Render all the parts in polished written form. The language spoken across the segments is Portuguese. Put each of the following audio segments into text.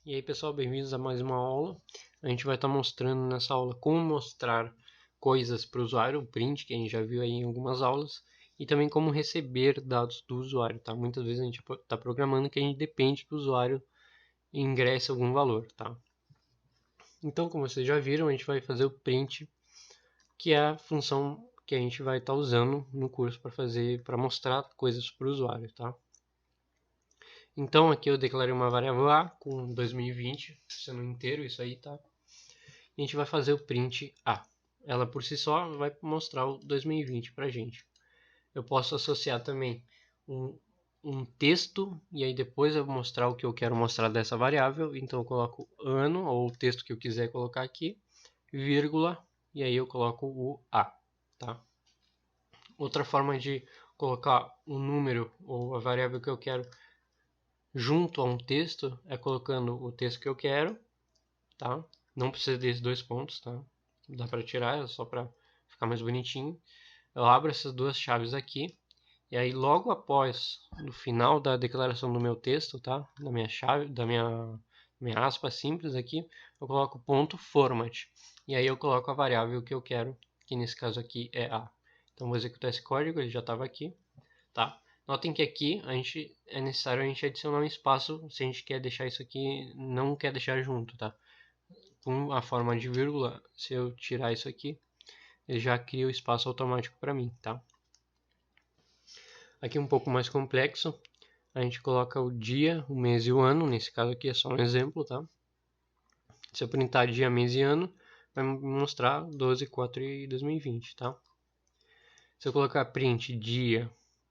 E aí pessoal, bem-vindos a mais uma aula. A gente vai estar mostrando nessa aula como mostrar coisas para o usuário, o print, que a gente já viu aí em algumas aulas, e também como receber dados do usuário, tá? Muitas vezes a gente está programando que a gente depende que o usuário ingresse algum valor, tá? Então, como vocês já viram, a gente vai fazer o print, que é a função que a gente vai estar usando no curso para mostrar coisas para o usuário, tá? Então aqui eu declarei uma variável A com 2020, sendo inteiro isso aí, tá? E a gente vai fazer o print A. Ela por si só vai mostrar o 2020 pra gente. Eu posso associar também um texto, e aí depois eu vou mostrar o que eu quero mostrar dessa variável. Então eu coloco ano, ou o texto que eu quiser colocar aqui, vírgula, e aí eu coloco o A, tá? Outra forma de colocar um número ou a variável que eu quero junto a um texto é colocando o texto que eu quero, tá? Não precisa desses dois pontos, tá? Dá para tirar, é só para ficar mais bonitinho. Eu abro essas duas chaves aqui e aí logo após, no final da declaração do meu texto, tá? Da minha chave, da minha aspa simples aqui, eu coloco ponto format e aí eu coloco a variável que eu quero, que nesse caso aqui é A. Então vou executar esse código, ele já estava aqui, tá? Notem que aqui é necessário a gente adicionar um espaço se a gente quer deixar isso aqui, não quer deixar junto, tá? Com a forma de vírgula, se eu tirar isso aqui, ele já cria o espaço automático para mim, tá? Aqui um pouco mais complexo, a gente coloca o dia, o mês e o ano, nesse caso aqui é só um exemplo, tá? Se eu printar dia, mês e ano, vai me mostrar 12/4/2020, tá? Se eu colocar print dia,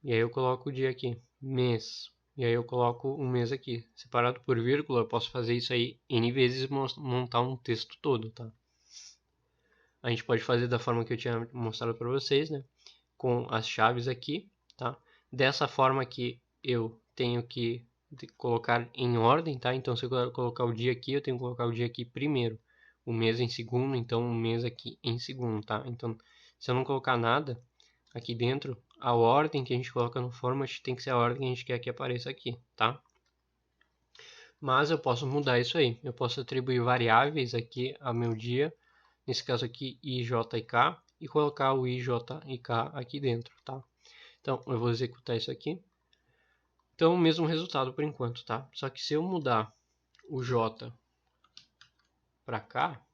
e aí eu coloco o dia aqui, mês, e aí eu coloco um mês aqui, separado por vírgula, eu posso fazer isso aí N vezes e montar um texto todo, tá? A gente pode fazer da forma que eu tinha mostrado para vocês, né? Com as chaves aqui, tá? Dessa forma que eu tenho que colocar em ordem, tá? Então, se eu colocar o dia aqui, eu tenho que colocar o dia aqui primeiro, o mês em segundo, então o mês aqui em segundo, tá? Então, se eu não colocar nada aqui dentro, a ordem que a gente coloca no format tem que ser a ordem que a gente quer que apareça aqui, tá? Mas eu posso mudar isso aí. Eu posso atribuir variáveis aqui ao meu dia, nesse caso aqui i, j e k, e colocar o i, j e k aqui dentro, tá? Então eu vou executar isso aqui. Então o mesmo resultado por enquanto, tá? Só que se eu mudar o j para cá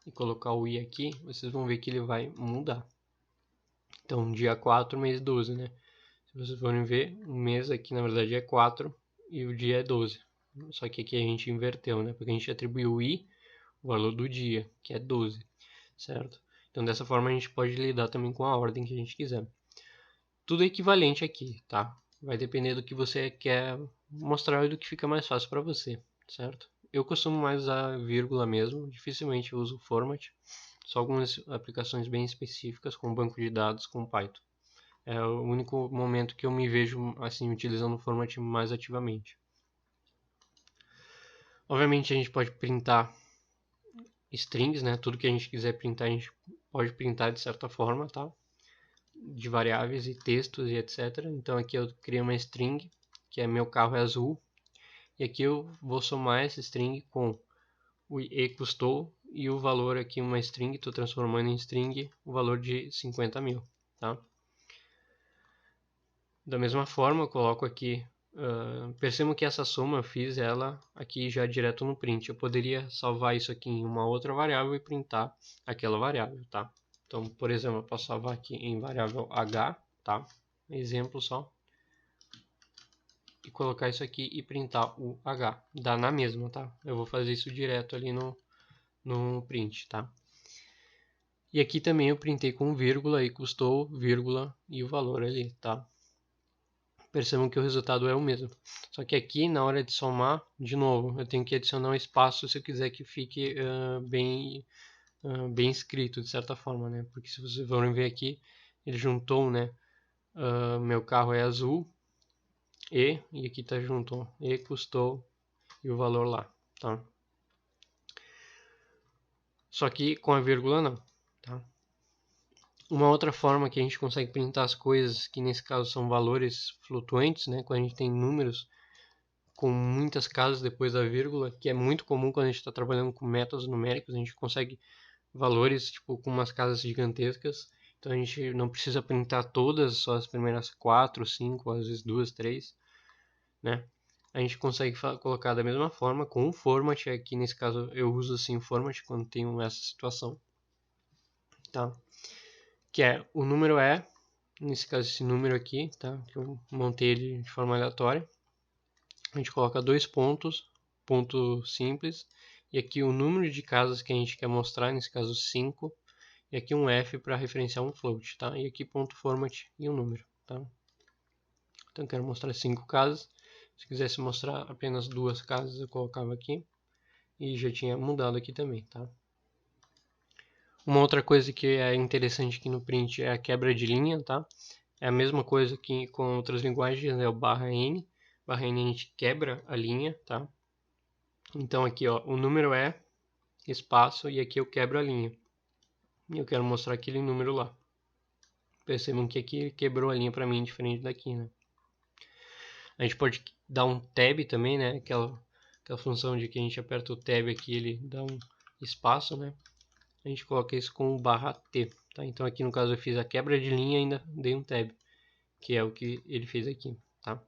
e colocar o i aqui, vocês vão ver que ele vai mudar. Então dia 4, mês 12, né? Se vocês forem ver, o mês aqui na verdade é 4 e o dia é 12. Só que aqui a gente inverteu, né? Porque a gente atribuiu o i, o valor do dia, que é 12, certo? Então dessa forma a gente pode lidar também com a ordem que a gente quiser. Tudo é equivalente aqui, tá? Vai depender do que você quer mostrar e do que fica mais fácil para você, certo? Eu costumo mais usar vírgula mesmo, dificilmente eu uso format, só algumas aplicações bem específicas, como banco de dados com Python. É o único momento que eu me vejo assim utilizando o format mais ativamente. Obviamente a gente pode printar strings, né? Tudo que a gente quiser printar a gente pode printar de certa forma, tá? De variáveis e textos e etc. Então aqui eu criei uma string, que é meu carro é azul, e aqui eu vou somar essa string com o e custou e o valor aqui, uma string, estou transformando em string o valor de 50 mil, tá? Da mesma forma eu coloco aqui, percebam que essa soma eu fiz ela aqui já direto no print, eu poderia salvar isso aqui em uma outra variável e printar aquela variável, tá? Então, por exemplo, eu posso salvar aqui em variável h, tá? Exemplo só. E colocar isso aqui e printar o h. Dá na mesma, tá? Eu vou fazer isso direto ali no print, tá? E aqui também eu printei com vírgula e custou vírgula e o valor ali, tá? Percebam que o resultado é o mesmo. Só que aqui, na hora de somar, de novo, eu tenho que adicionar um espaço se eu quiser que fique bem escrito, de certa forma, né? Porque se vocês forem ver aqui, ele juntou, né? Meu carro é azul, e aqui tá junto, ó, e custou e o valor lá, tá? Só que com a vírgula não, tá? Uma outra forma que a gente consegue printar as coisas, que nesse caso são valores flutuantes, né? Quando a gente tem números, com muitas casas depois da vírgula, que é muito comum quando a gente está trabalhando com métodos numéricos, a gente consegue valores tipo com umas casas gigantescas, então a gente não precisa printar todas, só as primeiras 4, 5, às vezes 2, 3, né? A gente consegue colocar da mesma forma com o format, aqui nesse caso eu uso assim o format quando tenho essa situação, tá? Que é o número nesse caso esse número aqui, tá? Que eu montei ele de forma aleatória. A gente coloca 2 pontos, ponto simples, e aqui o número de casas que a gente quer mostrar, nesse caso 5, e aqui um F para referenciar um float, tá? E aqui ponto format e um número, tá? Então eu quero mostrar 5 casas. Se quisesse mostrar apenas 2 casas, eu colocava aqui. E já tinha mudado aqui também, tá? Uma outra coisa que é interessante aqui no print é a quebra de linha, tá? É a mesma coisa que com outras linguagens, é o /n. /n a gente quebra a linha, tá? Então aqui, ó, o número é espaço e aqui eu quebro a linha. E eu quero mostrar aquele número lá. Percebam que aqui quebrou a linha para mim, diferente daqui, né? A gente pode dar um tab também, né? Aquela função de que a gente aperta o tab aqui, ele dá um espaço, né? A gente coloca isso com o /t, tá? Então aqui no caso eu fiz a quebra de linha e ainda dei um tab, que é o que ele fez aqui, tá?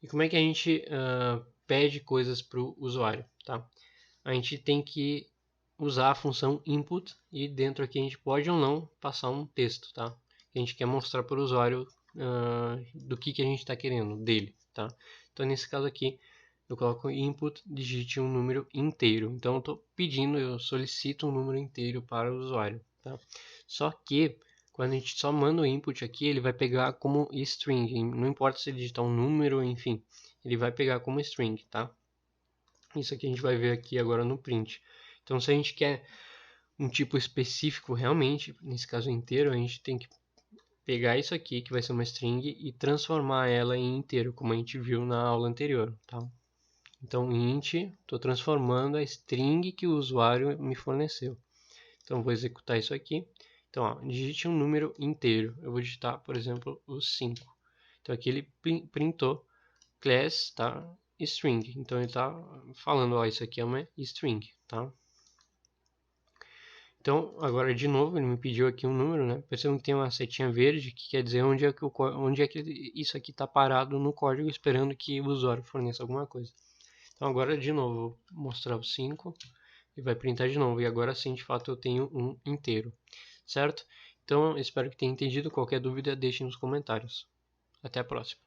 E como é que a gente pede coisas para o usuário, tá? A gente tem que usar a função input e dentro aqui a gente pode ou não passar um texto, tá? Que a gente quer mostrar para o usuário do que a gente está querendo dele, tá? Então nesse caso aqui eu coloco input, digite um número inteiro. Então eu estou pedindo, eu solicito um número inteiro para o usuário, tá? Só que quando a gente só manda o input aqui, ele vai pegar como string, não importa se ele digitar um número, enfim, ele vai pegar como string, tá? Isso aqui a gente vai ver aqui agora no print. Então se a gente quer um tipo específico realmente, nesse caso inteiro, a gente tem que pegar isso aqui, que vai ser uma string, e transformar ela em inteiro, como a gente viu na aula anterior, tá? Então, int, estou transformando a string que o usuário me forneceu. Então, vou executar isso aqui. Então, ó, digite um número inteiro. Eu vou digitar, por exemplo, o 5. Então, aqui ele printou class, tá? String. Então, ele está falando, ó, isso aqui é uma string, tá? Então, agora de novo, ele me pediu aqui um número, né? Percebam que tem uma setinha verde, que quer dizer onde é que isso aqui está parado no código, esperando que o usuário forneça alguma coisa. Então, agora de novo, vou mostrar o 5 e vai printar de novo. E agora sim, de fato, eu tenho um inteiro, certo? Então, espero que tenha entendido. Qualquer dúvida, deixe nos comentários. Até a próxima.